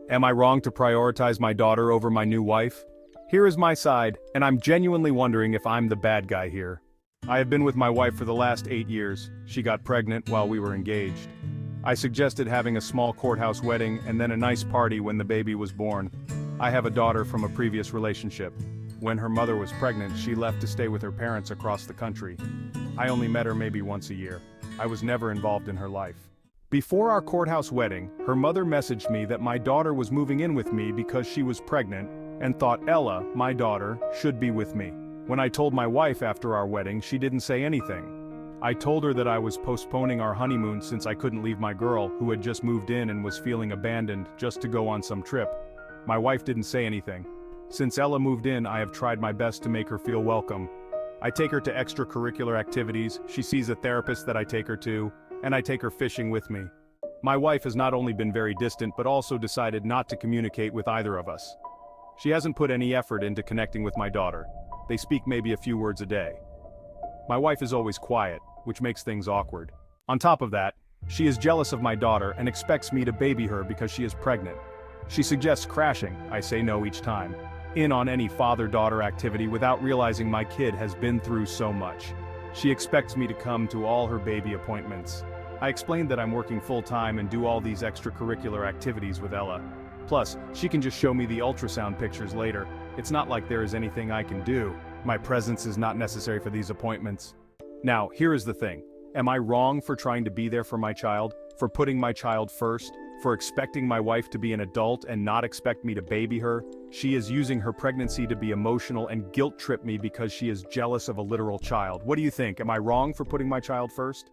Am I wrong to prioritize my daughter over my new wife? Here is my side, and I'm genuinely wondering if I'm the bad guy here. I have been with my wife for the last 8 years. She got pregnant while we were engaged. I suggested having a small courthouse wedding and then a nice party when the baby was born. I have a daughter from a previous relationship. When her mother was pregnant, she left to stay with her parents across the country. I only met her maybe once a year. I was never involved in her life. Before our courthouse wedding, her mother messaged me that my daughter was moving in with me because she was pregnant and thought Ella, my daughter, should be with me. When I told my wife after our wedding, she didn't say anything. I told her that I was postponing our honeymoon since I couldn't leave my girl, who had just moved in and was feeling abandoned, just to go on some trip. My wife didn't say anything. Since Ella moved in, I have tried my best to make her feel welcome. I take her to extracurricular activities, she sees a therapist that I take her to, and I take her fishing with me. My wife has not only been very distant but also decided not to communicate with either of us. She hasn't put any effort into connecting with my daughter. They speak maybe a few words a day. My wife is always quiet, which makes things awkward. On top of that, she is jealous of my daughter and expects me to baby her because she is pregnant. She suggests crashing, I say no each time, in on any father-daughter activity without realizing my kid has been through so much. She expects me to come to all her baby appointments. I explained that I'm working full-time and do all these extracurricular activities with Ella. Plus, she can just show me the ultrasound pictures later. It's not like there is anything I can do. My presence is not necessary for these appointments. Now, here is the thing. Am I wrong for trying to be there for my child? For putting my child first? For expecting my wife to be an adult and not expect me to baby her? She is using her pregnancy to be emotional and guilt-trip me because she is jealous of a literal child. What do you think? Am I wrong for putting my child first?